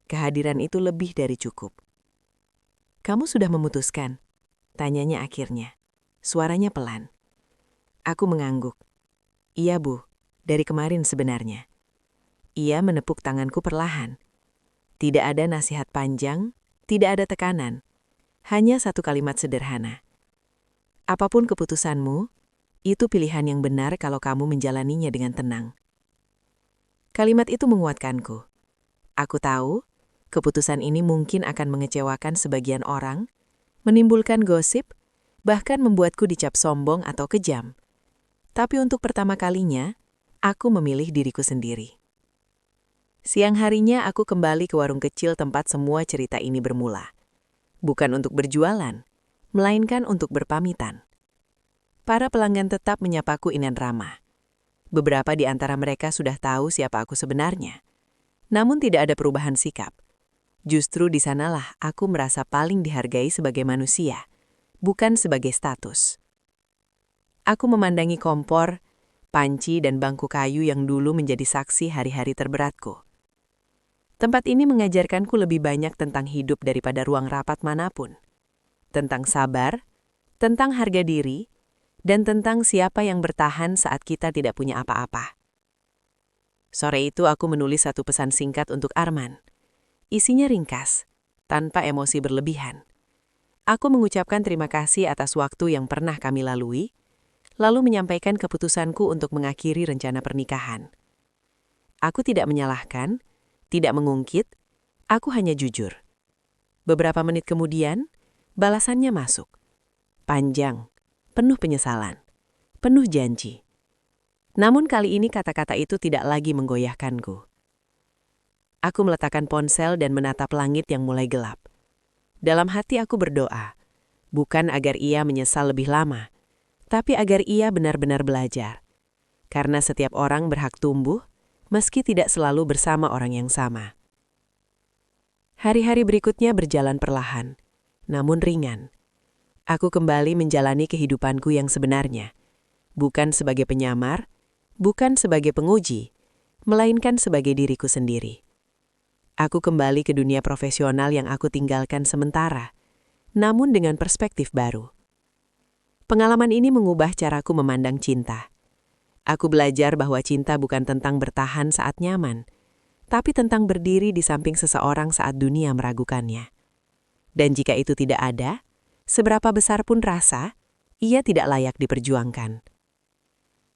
Kehadiran itu lebih dari cukup. "Kamu sudah memutuskan?" tanyanya akhirnya. Suaranya pelan. Aku mengangguk. "Iya, Bu, dari kemarin sebenarnya." Ia menepuk tanganku perlahan. Tidak ada nasihat panjang, tidak ada tekanan. Hanya satu kalimat sederhana. "Apapun keputusanmu, itu pilihan yang benar kalau kamu menjalaninya dengan tenang." Kalimat itu menguatkanku. Aku tahu, keputusan ini mungkin akan mengecewakan sebagian orang, menimbulkan gosip, bahkan membuatku dicap sombong atau kejam. Tapi untuk pertama kalinya, aku memilih diriku sendiri. Siang harinya aku kembali ke warung kecil tempat semua cerita ini bermula. Bukan untuk berjualan, melainkan untuk berpamitan. Para pelanggan tetap menyapaku Inan ramah. Beberapa di antara mereka sudah tahu siapa aku sebenarnya. Namun tidak ada perubahan sikap. Justru di sanalah aku merasa paling dihargai sebagai manusia, bukan sebagai status. Aku memandangi kompor, panci, dan bangku kayu yang dulu menjadi saksi hari-hari terberatku. Tempat ini mengajarkanku lebih banyak tentang hidup daripada ruang rapat manapun. Tentang sabar, tentang harga diri, dan tentang siapa yang bertahan saat kita tidak punya apa-apa. Sore itu aku menulis satu pesan singkat untuk Arman. Isinya ringkas, tanpa emosi berlebihan. Aku mengucapkan terima kasih atas waktu yang pernah kami lalui, lalu menyampaikan keputusanku untuk mengakhiri rencana pernikahan. Aku tidak menyalahkan, tidak mengungkit, aku hanya jujur. Beberapa menit kemudian, balasannya masuk. Panjang, penuh penyesalan, penuh janji. Namun kali ini kata-kata itu tidak lagi menggoyahkanku. Aku meletakkan ponsel dan menatap langit yang mulai gelap. Dalam hati aku berdoa, bukan agar ia menyesal lebih lama, tapi agar ia benar-benar belajar. Karena setiap orang berhak tumbuh, meski tidak selalu bersama orang yang sama. Hari-hari berikutnya berjalan perlahan, namun ringan. Aku kembali menjalani kehidupanku yang sebenarnya, bukan sebagai penyamar, bukan sebagai penguji, melainkan sebagai diriku sendiri. Aku kembali ke dunia profesional yang aku tinggalkan sementara, namun dengan perspektif baru. Pengalaman ini mengubah caraku memandang cinta. Aku belajar bahwa cinta bukan tentang bertahan saat nyaman, tapi tentang berdiri di samping seseorang saat dunia meragukannya. Dan jika itu tidak ada, seberapa besar pun rasa, ia tidak layak diperjuangkan.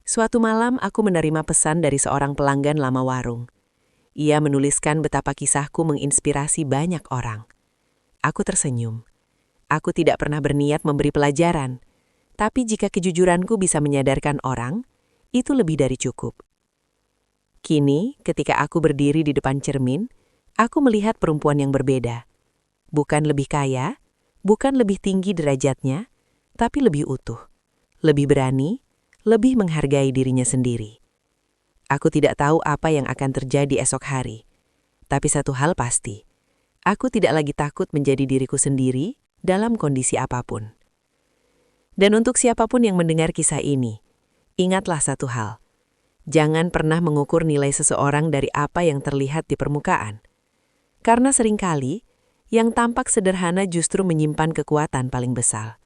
Suatu malam aku menerima pesan dari seorang pelanggan lama warung. Ia menuliskan betapa kisahku menginspirasi banyak orang. Aku tersenyum. Aku tidak pernah berniat memberi pelajaran, tapi jika kejujuranku bisa menyadarkan orang, itu lebih dari cukup. Kini, ketika aku berdiri di depan cermin, aku melihat perempuan yang berbeda. Bukan lebih kaya, bukan lebih tinggi derajatnya, tapi lebih utuh, lebih berani, lebih menghargai dirinya sendiri. Aku tidak tahu apa yang akan terjadi esok hari, tapi satu hal pasti, aku tidak lagi takut menjadi diriku sendiri dalam kondisi apapun. Dan untuk siapapun yang mendengar kisah ini, ingatlah satu hal, jangan pernah mengukur nilai seseorang dari apa yang terlihat di permukaan. Karena seringkali, yang tampak sederhana justru menyimpan kekuatan paling besar.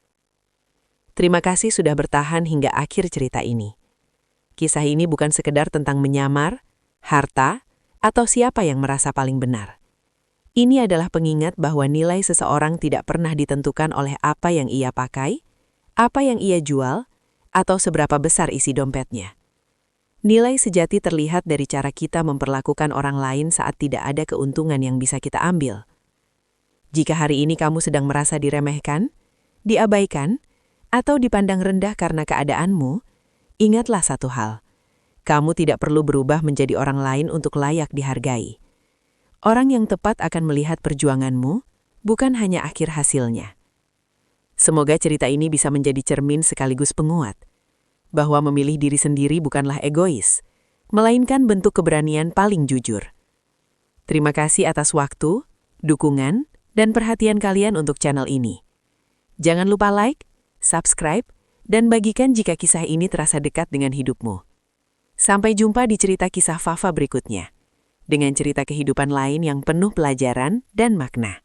Terima kasih sudah bertahan hingga akhir cerita ini. Kisah ini bukan sekedar tentang menyamar, harta, atau siapa yang merasa paling benar. Ini adalah pengingat bahwa nilai seseorang tidak pernah ditentukan oleh apa yang ia pakai, apa yang ia jual, atau seberapa besar isi dompetnya. Nilai sejati terlihat dari cara kita memperlakukan orang lain saat tidak ada keuntungan yang bisa kita ambil. Jika hari ini kamu sedang merasa diremehkan, diabaikan, atau dipandang rendah karena keadaanmu, ingatlah satu hal. Kamu tidak perlu berubah menjadi orang lain untuk layak dihargai. Orang yang tepat akan melihat perjuanganmu, bukan hanya akhir hasilnya. Semoga cerita ini bisa menjadi cermin sekaligus penguat, bahwa memilih diri sendiri bukanlah egois, melainkan bentuk keberanian paling jujur. Terima kasih atas waktu, dukungan, dan perhatian kalian untuk channel ini. Jangan lupa like, subscribe, dan bagikan jika kisah ini terasa dekat dengan hidupmu. Sampai jumpa di cerita kisah Fafa berikutnya, dengan cerita kehidupan lain yang penuh pelajaran dan makna.